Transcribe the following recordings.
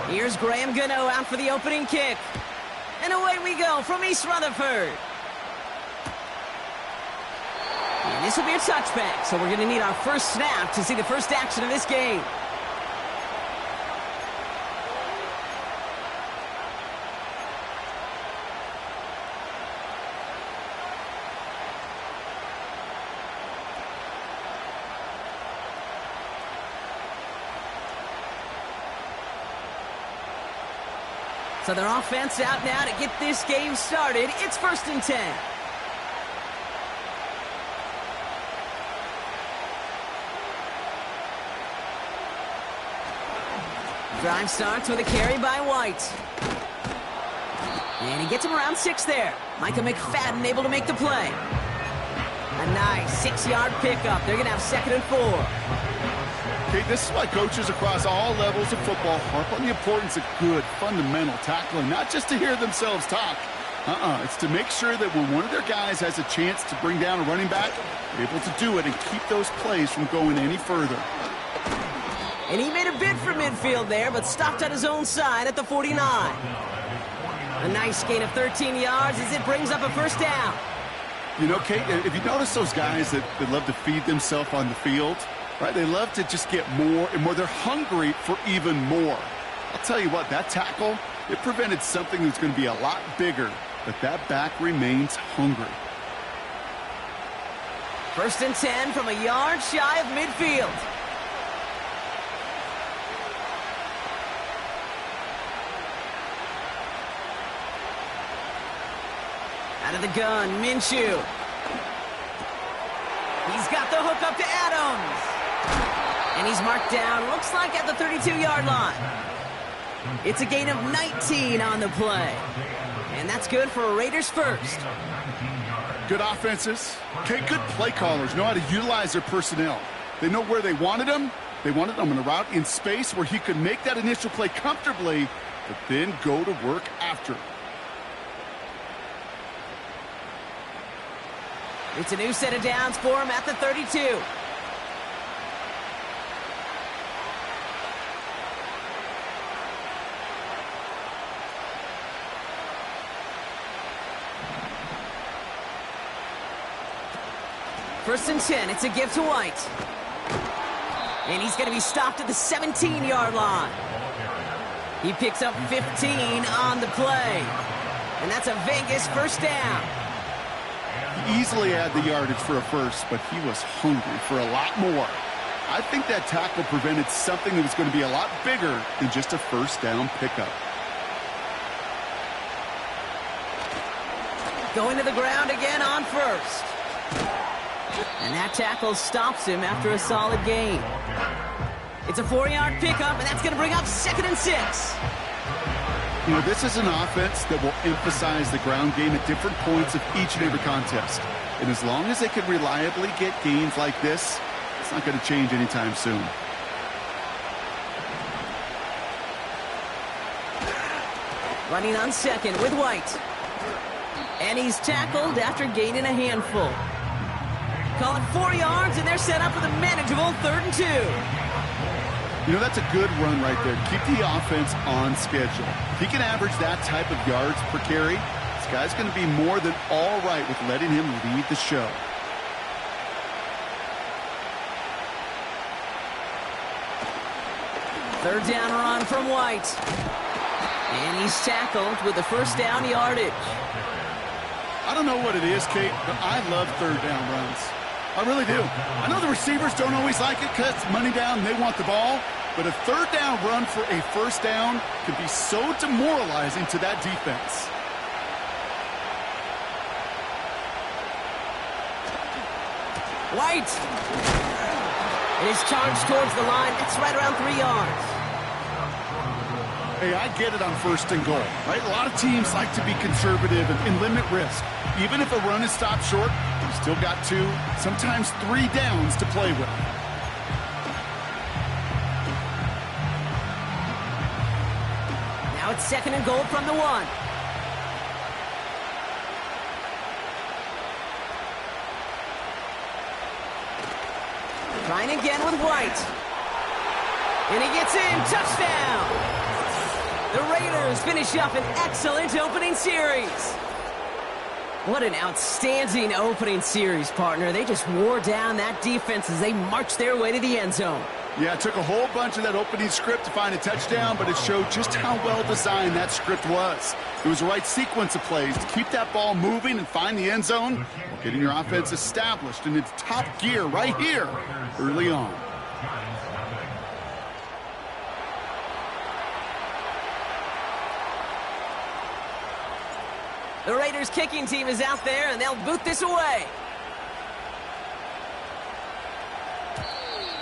Here's Graham Gano out for the opening kick. And away we go from East Rutherford. And this will be a touchback, so we're going to need our first snap to see the first action of this game. So their offense out now to get this game started. It's 1st and 10. Drive starts with a carry by White. And he gets him around 6 there. Micah McFadden able to make the play. A nice 6-yard pickup. They're going to have 2nd and 4. Okay, this is why coaches across all levels of football harp on the importance of good, fundamental tackling, not just to hear themselves talk. It's to make sure that when one of their guys has a chance to bring down a running back, they're able to do it and keep those plays from going any further. And he made a bid for midfield there, but stopped on his own side at the 49. A nice gain of 13 yards as it brings up a 1st down. You know, Kate, if you notice those guys that love to feed themselves on the field, right? They love to just get more and more. They're hungry for even more. I'll tell you what, that tackle, it prevented something that's going to be a lot bigger, but that back remains hungry. 1st and 10 from a yard shy of midfield. Out of the gun, Minshew. He's got the hook up to Adams. And he's marked down, looks like at the 32-yard line. It's a gain of 19 on the play. And that's good for a Raiders first. Good offenses. Okay, good play callers know how to utilize their personnel. They know where they wanted them. They wanted them on a route in space where he could make that initial play comfortably, but then go to work after. It's a new set of downs for him at the 32. First and 10, it's a give to White. And he's going to be stopped at the 17-yard line. He picks up 15 on the play. And that's a Vegas 1st down. He easily had the yardage for a first, but he was hungry for a lot more. I think that tackle prevented something that was going to be a lot bigger than just a 1st down pickup. Going to the ground again on 1st. And that tackle stops him after a solid gain. It's a 4-yard pickup, and that's going to bring up 2nd and 6. You know, this is an offense that will emphasize the ground game at different points of each and every contest. And as long as they can reliably get gains like this, it's not going to change anytime soon. Running on 2nd with White. And he's tackled after gaining a handful. Call it 4 yards, and they're set up with a manageable 3rd and 2. You know, that's a good run right there. Keep the offense on schedule. If he can average that type of yards per carry, this guy's going to be more than all right with letting him lead the show. Third down run from White. And he's tackled with the 1st down yardage. I don't know what it is, Kate, but I love 3rd down runs. I really do. I know the receivers don't always like it because it's money down and they want the ball, but a 3rd down run for a 1st down can be so demoralizing to that defense. White. It is charged towards the line. It's right around 3 yards. Hey, I get it on 1st and goal, right? A lot of teams like to be conservative and limit risk. Even if a run is stopped short, you've still got 2, sometimes 3 downs to play with. Now it's 2nd and goal from the 1. Trying again with White. And he gets in. Touchdown! The Raiders finish up an excellent opening series. What an outstanding opening series, partner. They just wore down that defense as they marched their way to the end zone. Yeah, it took a whole bunch of that opening script to find a touchdown, but it showed just how well designed that script was. It was the right sequence of plays to keep that ball moving and find the end zone while getting your offense established in its top gear right here early on. The Raiders kicking team is out there, and they'll boot this away.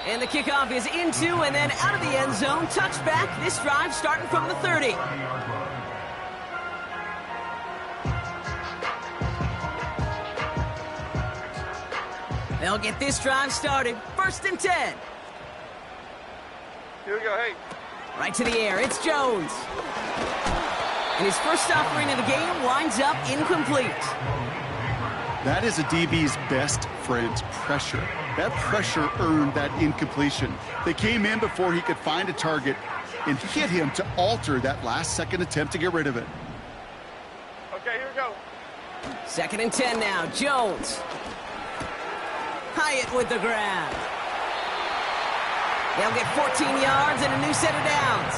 And the kickoff is into and then out of the end zone. Touchback. This drive starting from the 30. They'll get this drive started. 1st and 10. Here we go, hey. Right to the air. It's Jones. And his first offering of the game winds up incomplete. That is a DB's best friend, pressure. That pressure earned that incompletion. They came in before he could find a target and hit him to alter that last-second attempt to get rid of it. Okay, here we go. 2nd and 10 now. Jones. Hyatt with the grab. They'll get 14 yards and a new set of downs.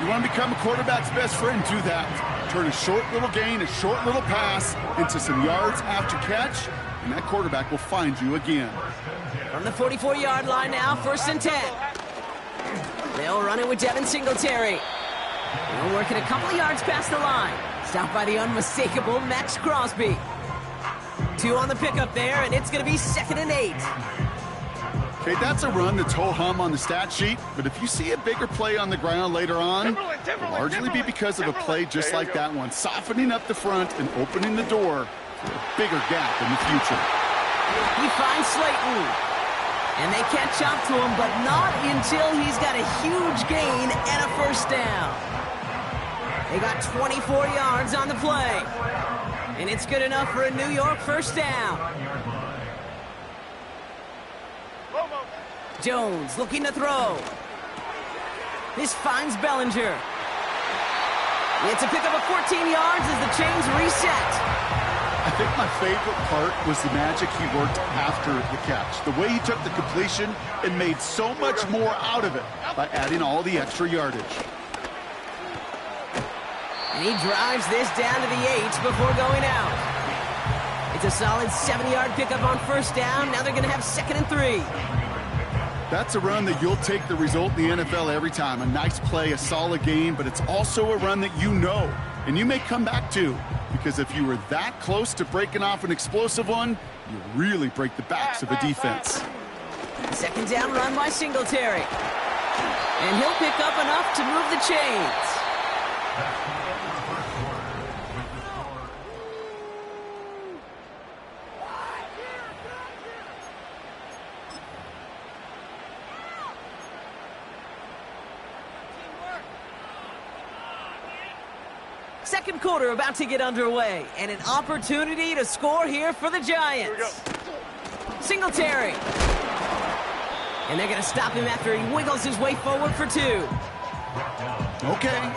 You want to become a quarterback's best friend, do that. Turn a short little gain, a short little pass into some yards after catch, and that quarterback will find you again. From the 44-yard line now, 1st and 10. They'll run it with Devin Singletary. They'll work it a couple of yards past the line. Stopped by the unmistakable Max Crosby. 2 on the pickup there, and it's going to be 2nd and 8. Okay, that's a run that's ho-hum on the stat sheet, but if you see a bigger play on the ground later on, it'll largely be because of a play just like that one, softening up the front and opening the door for a bigger gap in the future. He finds Slayton, and they catch up to him, but not until he's got a huge gain and a 1st down. They got 24 yards on the play, and it's good enough for a New York 1st down. Jones looking to throw. This finds Bellinger. It's a pickup of 14 yards as the chains reset. I think my favorite part was the magic he worked after the catch. The way he took the completion and made so much more out of it by adding all the extra yardage. And he drives this down to the 8 before going out. It's a solid 7-yard pickup on 1st down. Now they're going to have 2nd and 3. That's a run that you'll take the result in the NFL every time. A nice play, a solid game, but it's also a run that you know, and you may come back to, because if you were that close to breaking off an explosive one, you really break the backs of a defense. 2nd down run by Singletary. And he'll pick up enough to move the chains. Second quarter about to get underway, and an opportunity to score here for the Giants. Singletary. And they're going to stop him after he wiggles his way forward for 2. Okay,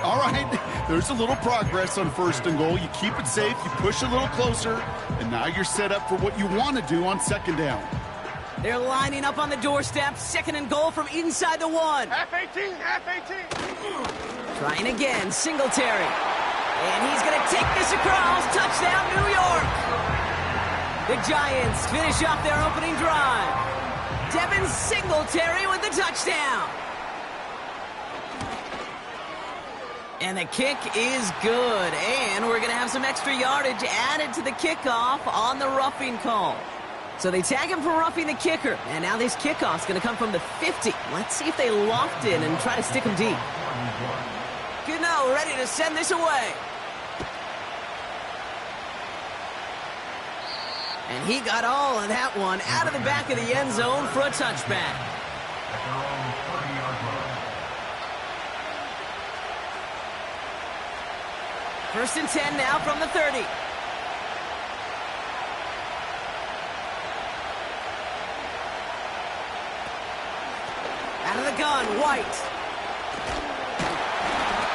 all right. There's a little progress on 1st and goal. You keep it safe, you push a little closer, and now you're set up for what you want to do on 2nd down. They're lining up on the doorstep. 2nd and goal from inside the 1. Half 18, half 18. Trying again, Singletary. And he's going to take this across. Touchdown, New York. The Giants finish off their opening drive. Devin Singletary with the touchdown. And the kick is good. And we're going to have some extra yardage added to the kickoff on the roughing call. So they tag him for roughing the kicker. And now this kickoff's going to come from the 50. Let's see if they loft in and try to stick him deep. Gano ready to send this away. And he got all of that one out of the back of the end zone for a touchback. First and 10 now from the 30. Out Out of the gun, White.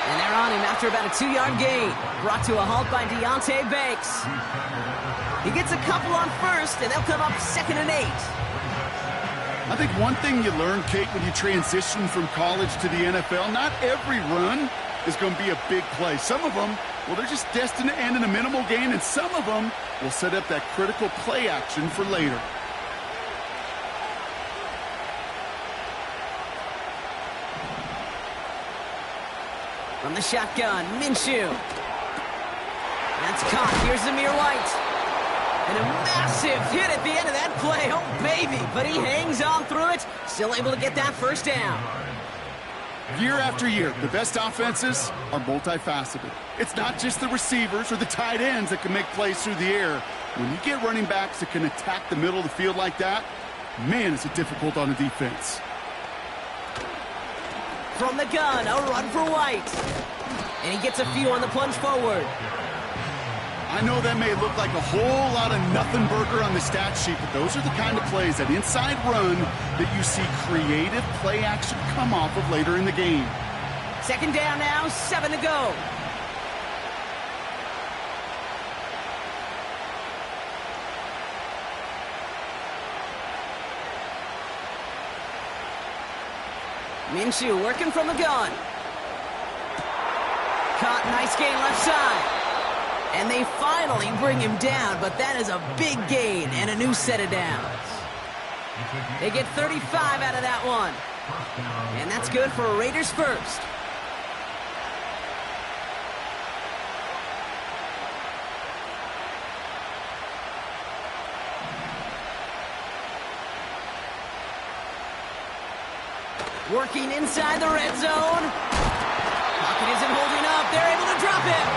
And they're on him after about a 2-yard gain. Brought to a halt by Deonte Banks. He gets a couple on first, and they'll come up 2nd and 8. I think one thing you learn, Kate, when you transition from college to the NFL, not every run is going to be a big play. Some of them, well, they're just destined to end in a minimal gain, and some of them will set up that critical play action for later. From the shotgun, Minshew. That's caught. Here's Zamir White. And a massive hit at the end of that play. Oh, baby. But he hangs on through it. Still able to get that first down. Year after year, the best offenses are multifaceted. It's not just the receivers or the tight ends that can make plays through the air. When you get running backs that can attack the middle of the field like that, man, is it difficult on a defense. From the gun, a run for White. And he gets a few on the plunge forward. I know that may look like a whole lot of nothing burger on the stat sheet, but those are the kind of plays, that inside run, that you see creative play action come off of later in the game. 2nd down now, 7 to go. Minshew working from the gun. Caught, nice gain left side. And they finally bring him down, but that is a big gain and a new set of downs. They get 35 out of that one. And that's good for Raiders first. Working inside the red zone. Pocket isn't holding up. They're able to drop him.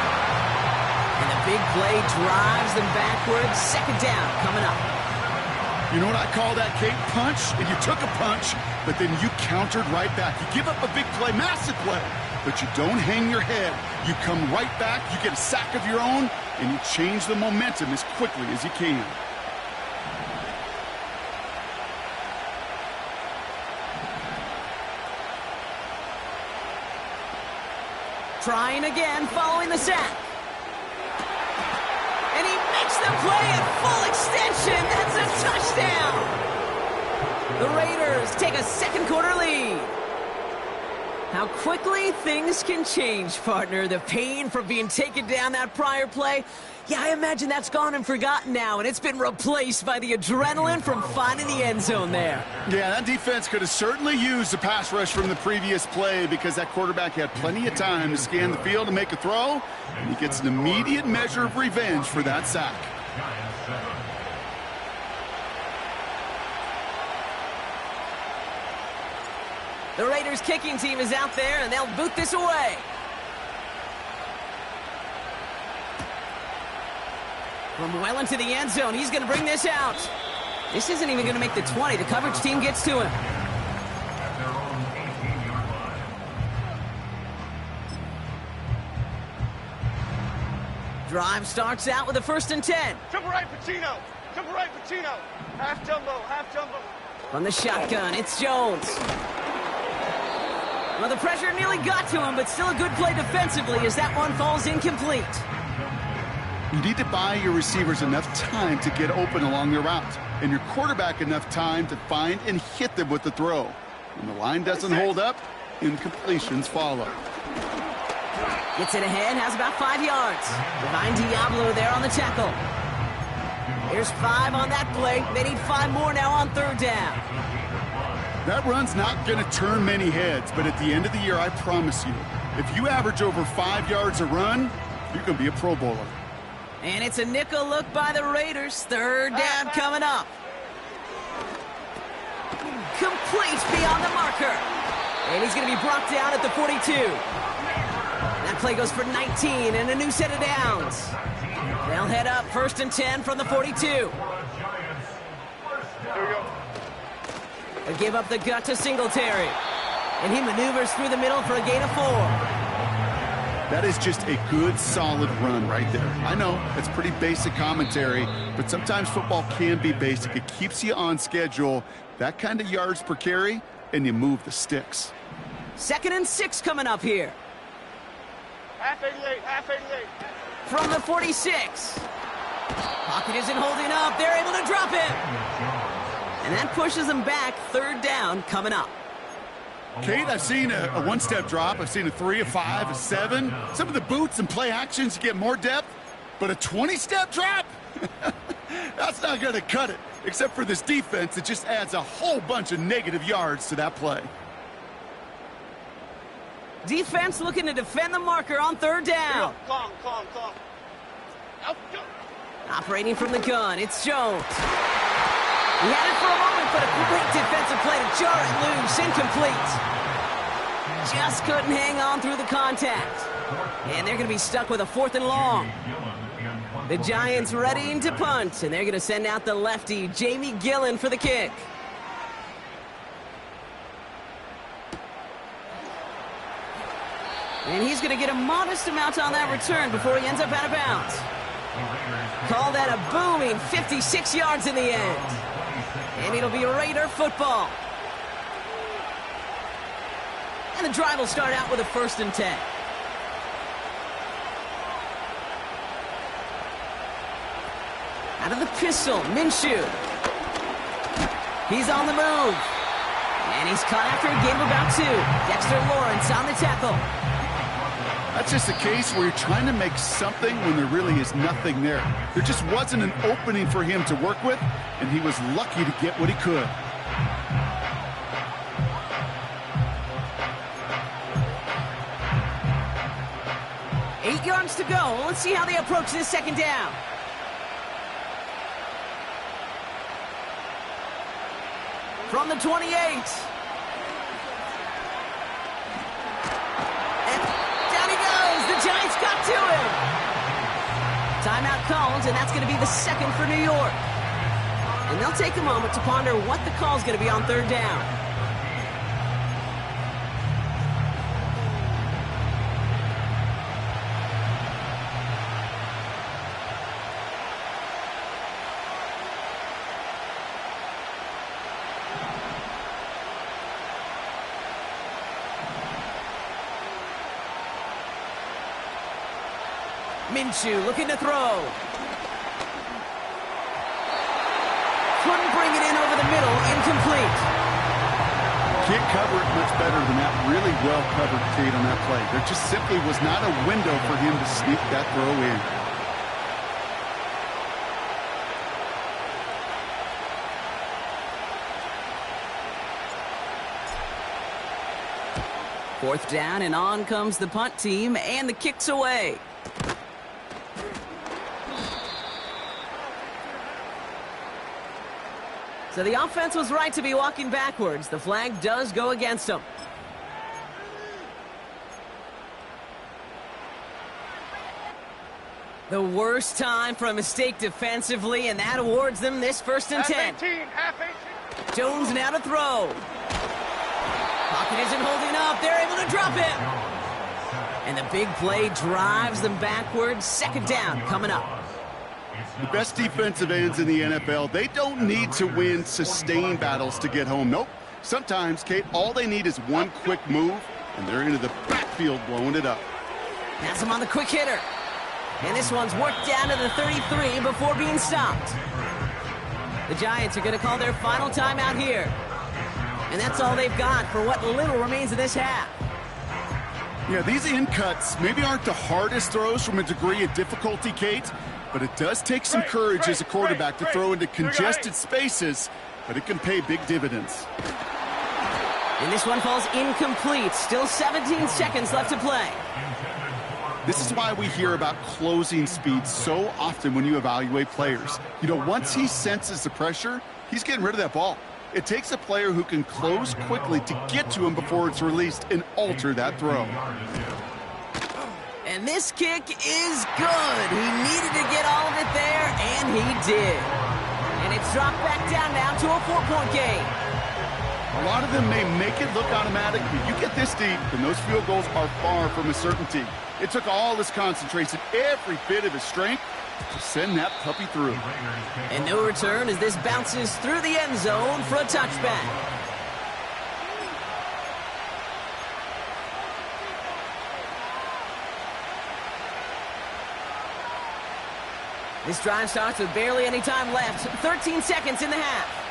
And the big play drives them backwards. 2nd down coming up. You know what I call that, Kate? Punch, and you took a punch, but then you countered right back. You give up a big play, massive play, but you don't hang your head. You come right back, you get a sack of your own, and you change the momentum as quickly as you can. Trying again, following the sack. And he makes the play at full extension. That's a touchdown. The Raiders take a 2nd quarter lead. How quickly things can change, partner. The pain from being taken down that prior play. Yeah, I imagine that's gone and forgotten now, and it's been replaced by the adrenaline from finding the end zone there. Yeah, that defense could have certainly used a pass rush from the previous play because that quarterback had plenty of time to scan the field and make a throw, and he gets an immediate measure of revenge for that sack. The Raiders kicking team is out there, and they'll boot this away. From well into the end zone, he's going to bring this out. This isn't even going to make the 20. The coverage team gets to him. Drive starts out with a 1st and 10. Jump right, Pacino. Jump right, Pacino. Half jumbo, half jumbo. From the shotgun, it's Jones. Well, the pressure nearly got to him, but still a good play defensively as that one falls incomplete. You need to buy your receivers enough time to get open along their route, and your quarterback enough time to find and hit them with the throw. When the line doesn't hold up, incompletions follow. Gets it ahead, has about 5 yards. Divine Diablo there on the tackle. Here's 5 on that play. They need 5 more now on 3rd down. That run's not going to turn many heads, but at the end of the year, I promise you, if you average over 5 yards a run, you're going to be a Pro Bowler. And it's a nickel look by the Raiders. 3rd down coming up. Complete beyond the marker. And he's going to be brought down at the 42. That play goes for 19 and a new set of downs. They'll head up 1st and 10 from the 42. Here we go. They give up the gut to Singletary. And he maneuvers through the middle for a gain of 4. That is just a good, solid run right there. I know, it's pretty basic commentary, but sometimes football can be basic. It keeps you on schedule. That kind of yards per carry, and you move the sticks. 2nd and 6 coming up here. Half 88, half 88. From the 46. Pocket isn't holding up. They're able to drop it. And that pushes them back. 3rd down coming up. Kate, I've seen a one-step drop. I've seen a 3, a 5, a 7. Some of the boots and play actions, you get more depth. But a 20-step drop? That's not going to cut it. Except for this defense, it just adds a whole bunch of negative yards to that play. Defense looking to defend the marker on 3rd down. Calm. Out, go. Operating from the gun, it's Jones. He had it for a moment, but a great defensive play to jar it loose. Incomplete. Just couldn't hang on through the contact. And they're going to be stuck with a 4th and long. The Giants readying to punt, and they're going to send out the lefty, Jamie Gillen, for the kick. And he's going to get a modest amount on that return before he ends up out of bounds. Call that a booming 56 yards in the end. And it'll be Raider football. And the drive will start out with a 1st and 10. Out of the pistol, Minshew. He's on the move. And he's caught after a gain of about 2. Dexter Lawrence on the tackle. That's just a case where you're trying to make something when there really is nothing there. There just wasn't an opening for him to work with, and he was lucky to get what he could. Eight yards to go. Let's see how they approach this 2nd down. From the 28. And down he goes. The Giants got to him. Timeout called, and that's going to be the 2nd for New York. And they'll take a moment to ponder what the call is going to be on 3rd down. Minshew looking to throw. Couldn't bring it in over the middle. Incomplete. Can't cover it much better than that. Really well covered, Kate, on that play. There just simply was not a window for him to sneak that throw in. Fourth down, and on comes the punt team, and the kick's away. So the offense was right to be walking backwards. The flag does go against them. The worst time for a mistake defensively, and that awards them this 1st and 10. Half 18. Jones now to throw. Pocket isn't holding up. They're able to drop it. And the big play drives them backwards. 2nd down coming up. The best defensive ends in the NFL, they don't need to win sustained battles to get home. Nope. Sometimes, Kate, all they need is one quick move, and they're into the backfield blowing it up. Pass him on the quick hitter. And this one's worked down to the 33 before being stopped. The Giants are going to call their final timeout here. And that's all they've got for what little remains of this half. Yeah, these in cuts maybe aren't the hardest throws from a degree of difficulty, Kate, but it does take some courage as a quarterback to throw into congested spaces, but it can pay big dividends. And this one falls incomplete. Still 17 seconds left to play. This is why we hear about closing speed so often when you evaluate players. You know, once he senses the pressure, he's getting rid of that ball. It takes a player who can close quickly to get to him before it's released and alter that throw. And this kick is good. He needed to get all of it there, and he did. And it's dropped back down now to a 4-point game. A lot of them may make it look automatic, but you get this deep, and those field goals are far from a certainty. It took all his concentration, every bit of his strength, to send that puppy through. And no return as this bounces through the end zone for a touchback. This drive starts with barely any time left. 13 seconds in the half.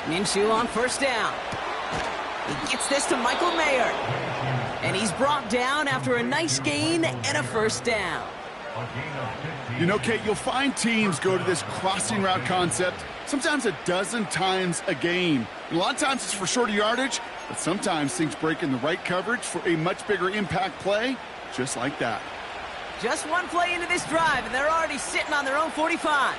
Minshew on first down. He gets this to Michael Mayer. And he's brought down after a nice gain and a first down. You know, Kate, you'll find teams go to this crossing route concept sometimes a dozen times a game. And a lot of times it's for shorter yardage, but sometimes things break in the right coverage for a much bigger impact play, just like that. Just one play into this drive, and they're already sitting on their own 45.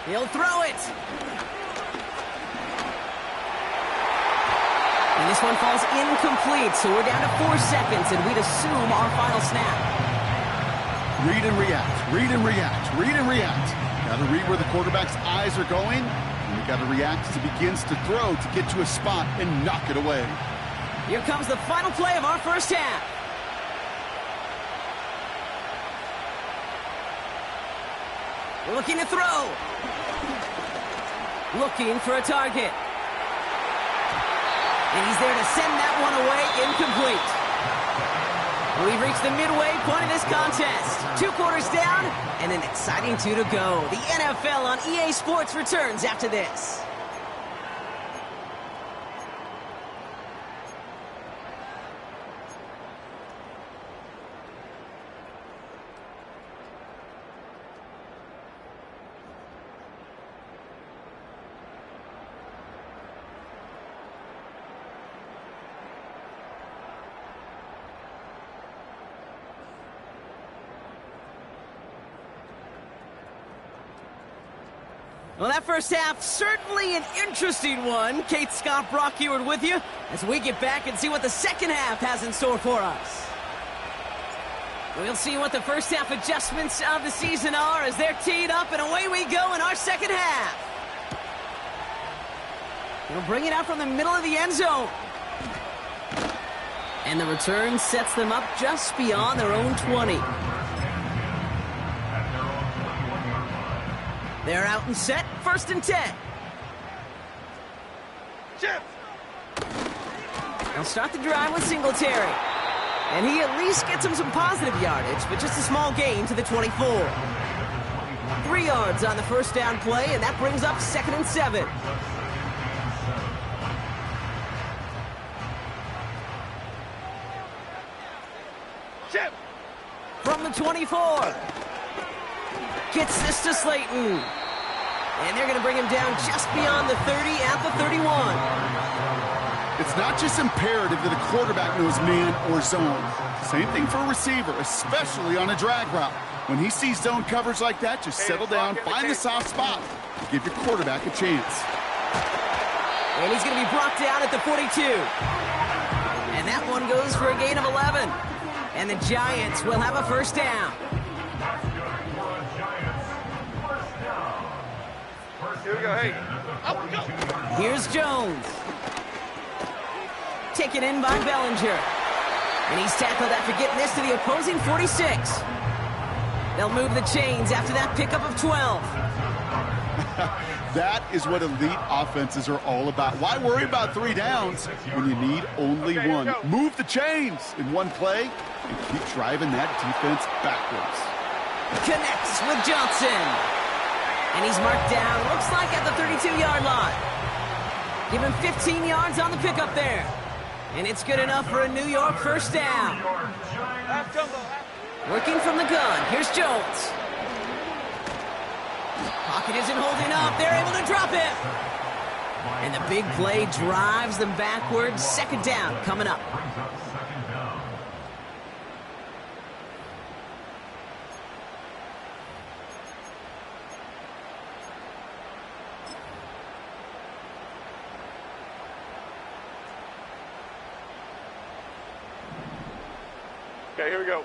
He'll throw it. And this one falls incomplete, so we're down to 4 seconds, and we'd assume our final snap. Read and react, read and react, read and react. Got to read where the quarterback's eyes are going, and you got to react as he begins to throw to get to a spot and knock it away. Here comes the final play of our first half. Looking to throw. Looking for a target. And he's there to send that one away, incomplete. We've reached the midway point of this contest. 2 quarters down, and an exciting 2 to go. The NFL on EA Sports returns after this. Well, that first half, certainly an interesting one. Kate, Scott, Brock Heward with you as we get back and see what the second half has in store for us. We'll see what the first half adjustments of the season are as they're teed up, and away we go in our second half. They'll bring it out from the middle of the end zone. And the return sets them up just beyond their own 20. They're out and set, 1st and 10. Chip. They'll start the drive with Singletary. And he at least gets him some positive yardage, but just a small gain to the 24. 3 yards on the first down play, and that brings up 2nd and 7. Chip. From the 24. Gets this to Slayton. And they're going to bring him down just beyond the 30 at the 31. It's not just imperative that a quarterback knows man or zone. Same thing for a receiver, especially on a drag route. When he sees zone coverage like that, just settle down, find the soft spot, give your quarterback a chance. And he's going to be brought down at the 42. And that one goes for a gain of 11. And the Giants will have a first down. Here we go, hey. Up we go. Here's Jones. Taken in by Bellinger. And he's tackled after getting this to the opposing 46. They'll move the chains after that pickup of 12. That is what elite offenses are all about. Why worry about 3 downs when you need only one? Move the chains in one play and keep driving that defense backwards. Connects with Johnson. And he's marked down, looks like at the 32-yard line. Give him 15 yards on the pickup there. And it's good enough for a New York first down. Working from the gun, here's Jones. Pocket isn't holding up, they're able to drop him. And the big play drives them backwards. 2nd down coming up. Okay, here we go.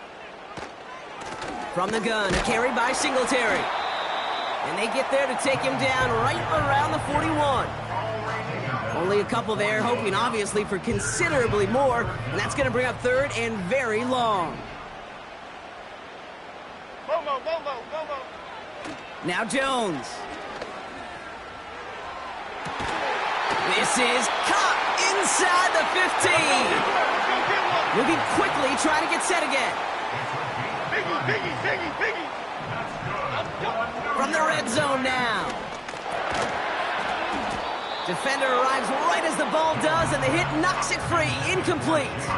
From the gun, a carry by Singletary. And they get there to take him down right around the 41. Only a couple there, hoping obviously for considerably more. And that's going to bring up 3rd and very long. Momo. Now Jones. This is caught inside the 15. Moving quickly, trying to get set again. Biggie. From the red zone now. Defender arrives right as the ball does, and the hit knocks it free. Incomplete.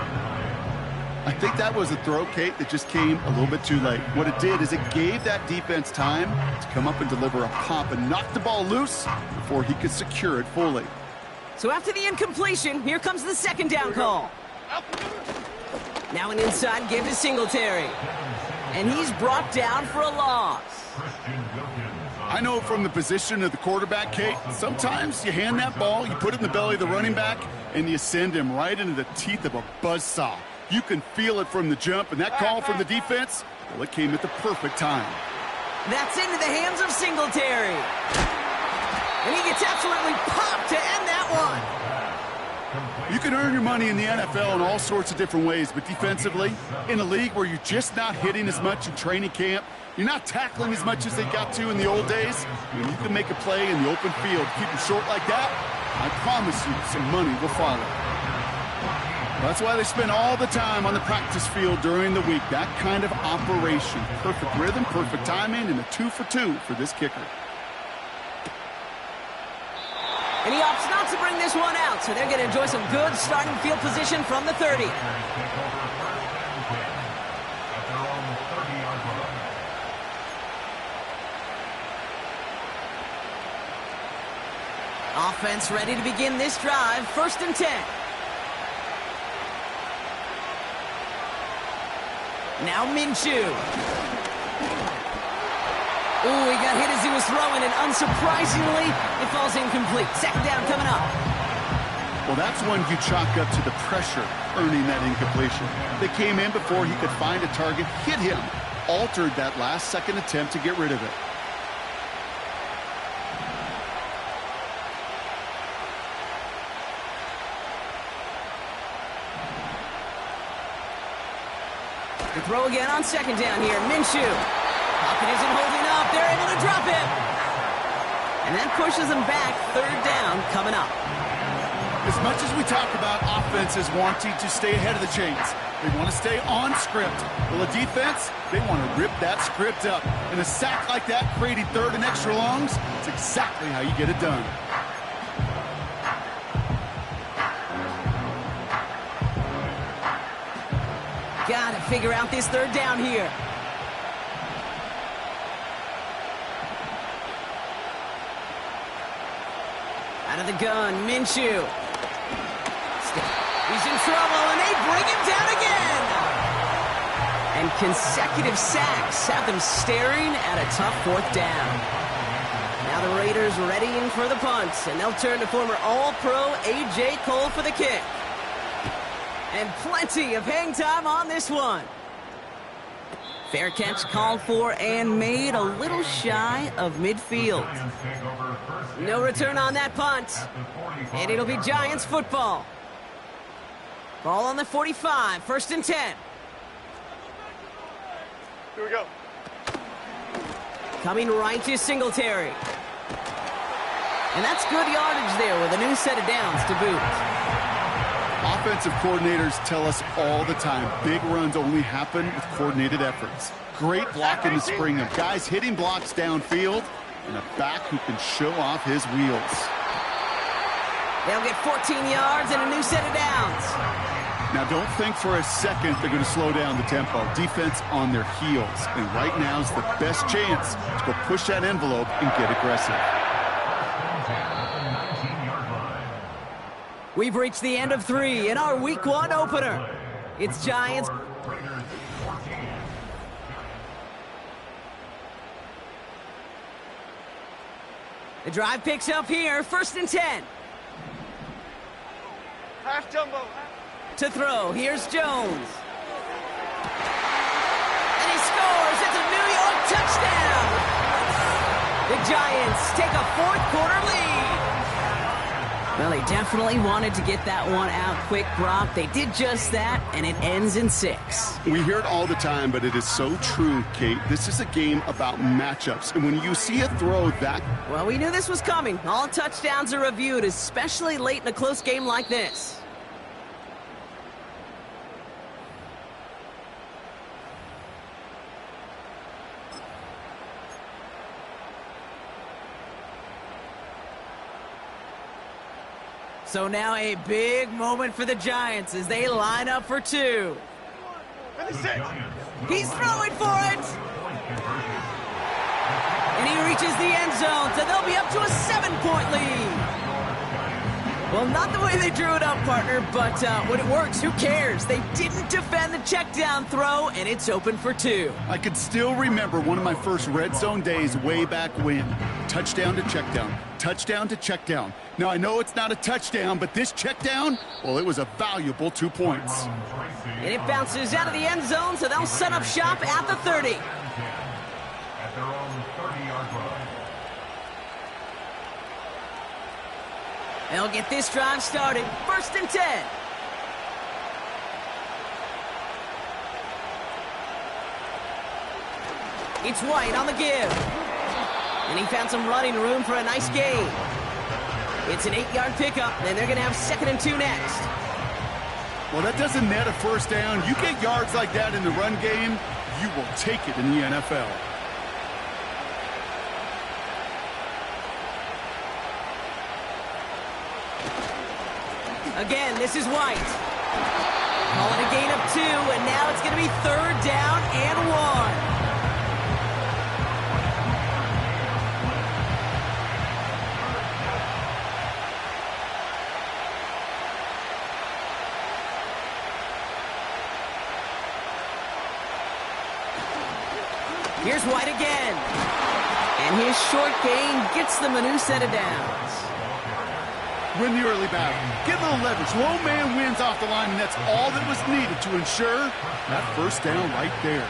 I think that was a throw, Kate, that just came a little bit too late. What it did is it gave that defense time to come up and deliver a pop and knock the ball loose before he could secure it fully. So after the incompletion, here comes the second down call. Now an inside give to Singletary. And he's brought down for a loss. I know from the position of the quarterback, Kate, sometimes you hand that ball, you put it in the belly of the running back, and you send him right into the teeth of a buzzsaw. You can feel it from the jump, and that call from the defense, well, it came at the perfect time. That's into the hands of Singletary. And he gets absolutely popped to end that one. You can earn your money in the NFL in all sorts of different ways, but defensively, in a league where you're just not hitting as much in training camp, you're not tackling as much as they got to in the old days, when you can make a play in the open field, keep it short like that, I promise you some money will follow. That's why they spend all the time on the practice field during the week. That kind of operation. Perfect rhythm, perfect timing, and a 2 for 2 for this kicker. And he opts not to bring this one out, so they're going to enjoy some good starting field position from the 30. Offense ready to begin this drive. 1st and 10. Now Minshew. Ooh, he got hit as he was throwing, and unsurprisingly, it falls incomplete. 2nd down coming up. Well, that's one you chalk up to the pressure earning that incompletion. They came in before he could find a target, hit him, altered that last-second attempt to get rid of it. The throw again on 2nd down here. Minshew. Pocket isn't holding up. They're able to drop him. And that pushes them back. 3rd down coming up. As much as we talk about offenses wanting to stay ahead of the chains, they want to stay on script. Well, a defense, they want to rip that script up. And a sack like that, creating 3rd and extra longs, it's exactly how you get it done. Got to figure out this 3rd down here. Out of the gun, Minshew. He's in trouble, and they bring him down again. And consecutive sacks have them staring at a tough 4th down. Now the Raiders readying for the punt, and they'll turn to former All-Pro A.J. Cole for the kick. And plenty of hang time on this one. Fair catch called for and made a little shy of midfield. No return on that punt. And it'll be Giants football. Ball on the 45, 1st and 10. Here we go. Coming right to Singletary. And that's good yardage there with a new set of downs to boot. Offensive coordinators tell us all the time, big runs only happen with coordinated efforts. Great blocking to spring them. Guys hitting blocks downfield, and a back who can show off his wheels. They'll get 14 yards and a new set of downs. Now, don't think for a second they're going to slow down the tempo. Defense on their heels, and right now is the best chance to go push that envelope and get aggressive. We've reached the end of 3 in our Week 1 opener. It's Giants. The drive picks up here, 1st and 10. Half jumbo. To throw, here's Jones. And he scores. It's a New York touchdown. The Giants take a 4th quarter lead. Well, they definitely wanted to get that one out quick, Brock. They did just that, and it ends in 6. We hear it all the time, but it is so true, Kate. This is a game about matchups, and when you see a throw that... Well, we knew this was coming. All touchdowns are reviewed, especially late in a close game like this. So now a big moment for the Giants as they line up for 2. He's throwing for it! And he reaches the end zone, so they'll be up to a 7-point lead. Well, not the way they drew it up, partner, but when it works, who cares? They didn't defend the check down throw, and it's open for 2. I could still remember one of my first red zone days way back when. Touchdown to check down. Touchdown to check down. Now, I know it's not a touchdown, but this check down, well, it was a valuable 2 points. And it bounces out of the end zone, so they'll set up shop at the 30. At their own 30-yard line. They'll get this drive started. 1st and 10. It's White on the give. And he found some running room for a nice gain. It's an 8-yard pickup, and they're going to have 2nd and 2 next. Well, that doesn't net a first down. You get yards like that in the run game, you will take it in the NFL. Again, this is White. Calling a gain of 2, and now it's going to be 3rd down and 1. Here's White again. And his short gain gets them a new set of downs. Win the early battle. Get a little leverage. Low man wins off the line, and that's all that was needed to ensure that first down right there.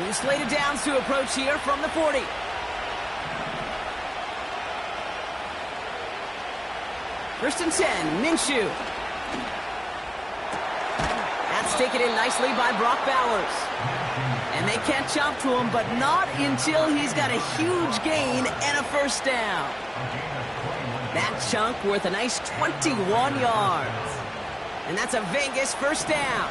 New slated downs to approach here from the 40. First and 10, Minshew. That's taken in nicely by Brock Bowers. And they catch up to him, but not until he's got a huge gain and a first down. That chunk worth a nice 21 yards. And that's a Vegas first down.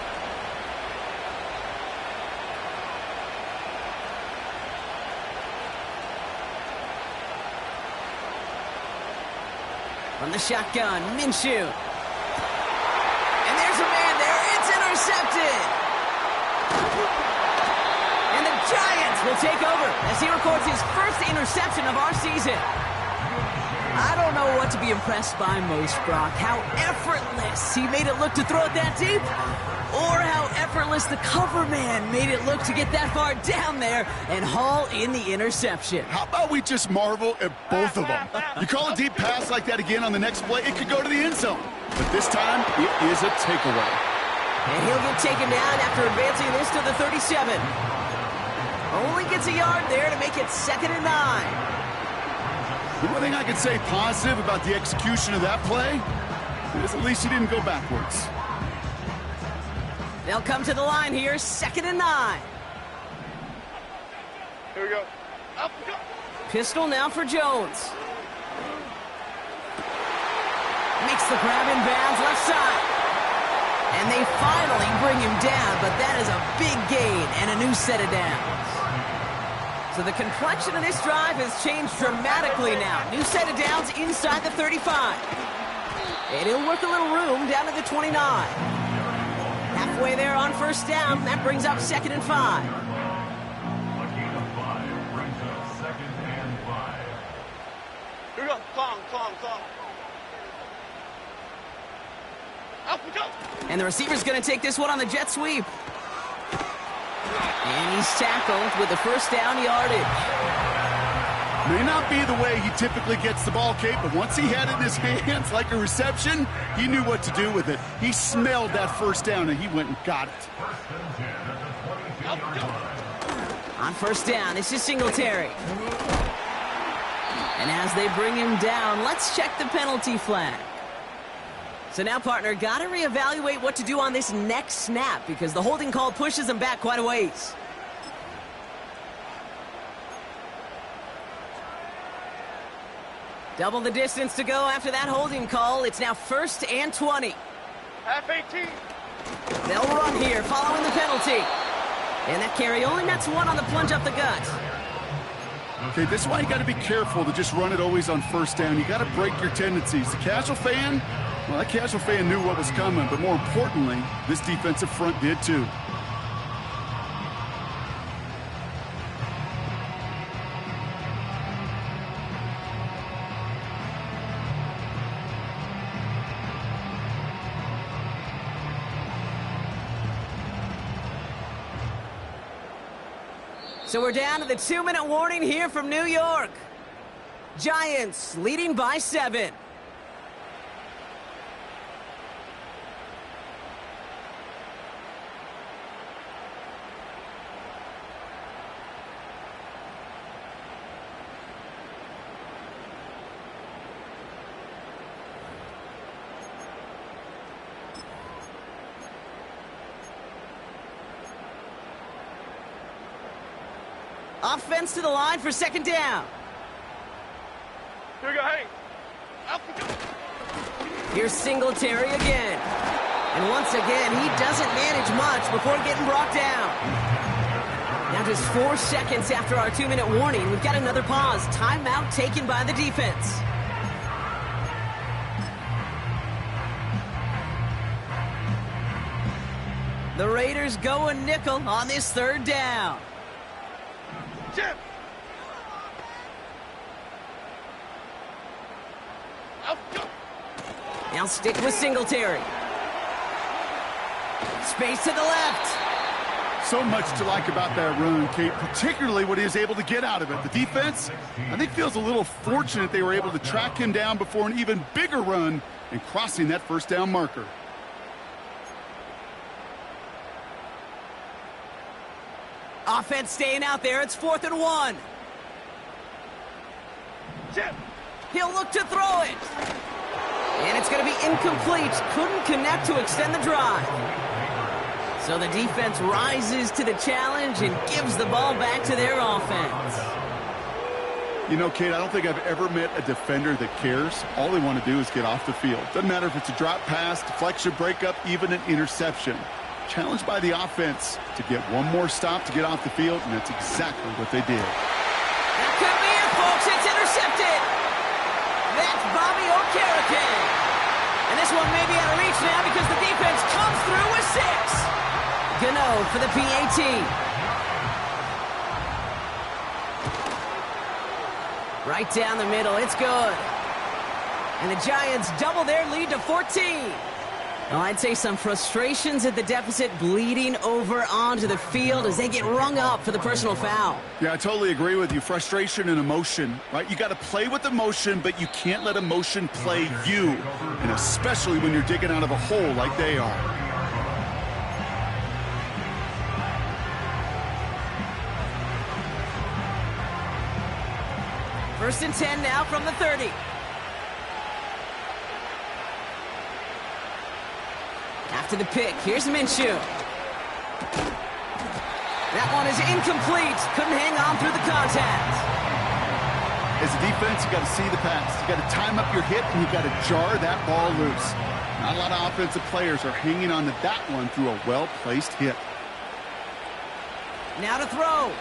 From the shotgun, Minshew. And there's a man there. It's intercepted. And the Giants will take over as he records his first interception of our season. I don't know what to be impressed by most, Brock. How effortless he made it look to throw it that deep, or how effortless the cover man made it look to get that far down there and haul in the interception. How about we just marvel at both of them? You call a deep pass like that again on the next play, it could go to the end zone. But this time, it is a takeaway. And he'll get taken down after advancing this to the 37. Only gets a yard there to make it 2nd and 9. The one thing I could say positive about the execution of that play is at least he didn't go backwards. They'll come to the line here, 2nd and 9. Here we go. Up we go. Pistol now for Jones. Makes the grab in bounds left side. And they finally bring him down, but that is a big gain and a new set of downs. So the complexion of this drive has changed dramatically now. New set of downs inside the 35. And he'll work a little room down to the 29. Halfway there on first down. That brings up 2nd and 5. A gain of 5 brings up 2nd and 5. Here we go. Clong. Up we go. And the receiver's going to take this one on the jet sweep. And he's tackled with the first down yardage. May not be the way he typically gets the ball, Kate, but once he had it in his hands like a reception, he knew what to do with it. He smelled that first down, and he went and got it. On first down, this is Singletary. And as they bring him down, let's check the penalty flag. So now, partner, got to reevaluate what to do on this next snap because the holding call pushes him back quite a ways. Double the distance to go after that holding call. It's now 1st and 20. Half 18. They'll run here following the penalty. And that carry only nets 1 on the plunge up the gut. Okay, this is why you got to be careful to just run it always on 1st down. You got to break your tendencies. The casual fan, well, that casual fan knew what was coming, but more importantly, this defensive front did too. So we're down to the 2-minute warning here from New York. Giants leading by 7. Offense to the line for 2nd down. Here we go, hey. Out we go. Here's Singletary again. And once again, he doesn't manage much before getting brought down. Now just 4 seconds after our 2-minute warning, we've got another pause. Timeout taken by the defense. The Raiders go a nickel on this 3rd down. Jim. Out we go. Now stick with Singletary. Space to the left. So much to like about that run, Kate, particularly what he was able to get out of it. The defense, I think, feels a little fortunate they were able to track him down before an even bigger run and crossing that 1st down marker. Offense staying out there. It's 4th and 1. Jim. He'll look to throw it. And it's going to be incomplete. Couldn't connect to extend the drive. So the defense rises to the challenge and gives the ball back to their offense. You know, Kate, I don't think I've ever met a defender that cares. All they want to do is get off the field. Doesn't matter if it's a drop pass, deflection, breakup, even an interception. Challenged by the offense to get one more stop to get off the field, and that's exactly what they did. That could be it, folks. It's intercepted. That's Bobby Okereke. And this one may be out of reach now because the defense comes through with 6. Gano for the PAT. Right down the middle. It's good. And the Giants double their lead to 14. Well, I'd say some frustrations at the deficit bleeding over onto the field as they get rung up for the personal foul. Yeah, I totally agree with you. Frustration and emotion, right? You got to play with emotion, but you can't let emotion play you, and especially when you're digging out of a hole like they are. First and 10 now from the 30. After the pick, here's Minshew. That one is incomplete. Couldn't hang on through the contact. As a defense, you got to see the pass. You got to time up your hit, and you got to jar that ball loose. Not a lot of offensive players are hanging on to that one through a well-placed hit. Now to throw.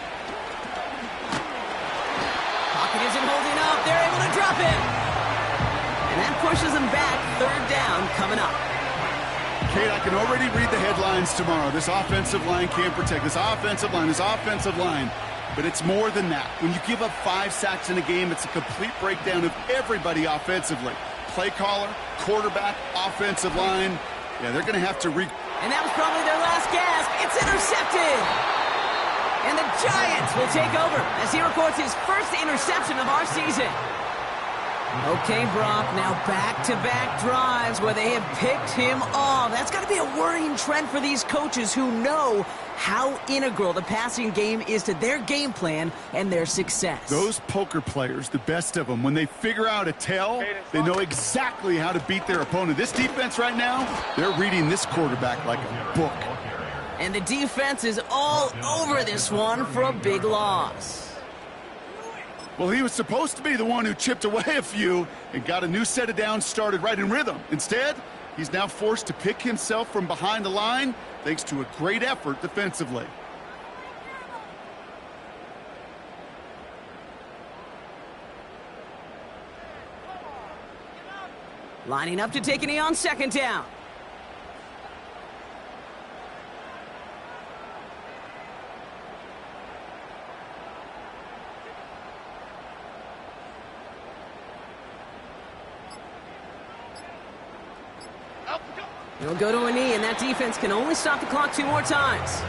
Pocket isn't holding up. They're able to drop it. And that pushes them back. 3rd down coming up. Kate, I can already read the headlines tomorrow. This offensive line can't protect. This offensive line. But it's more than that. When you give up 5 sacks in a game, it's a complete breakdown of everybody offensively. Play caller, quarterback, offensive line. Yeah, they're going to have to And that was probably their last gasp. It's intercepted. And the Giants will take over as he records his first interception of our season. Okay, Brock, now back-to-back drives where they have picked him off. That's got to be a worrying trend for these coaches who know how integral the passing game is to their game plan and their success. Those poker players, the best of them, when they figure out a tell, they know exactly how to beat their opponent. This defense right now, they're reading this quarterback like a book. And the defense is all over this one for a big loss. Well, he was supposed to be the one who chipped away a few and got a new set of downs started right in rhythm. Instead, he's now forced to pick himself from behind the line thanks to a great effort defensively. Lining up to take a knee on second down. He'll go to a knee, and that defense can only stop the clock 2 more times.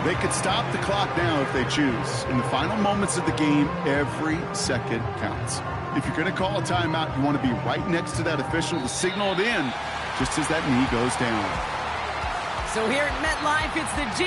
They could stop the clock now if they choose. In the final moments of the game, every second counts. If you're going to call a timeout, you want to be right next to that official to signal it in just as that knee goes down. So here at MetLife, it's the G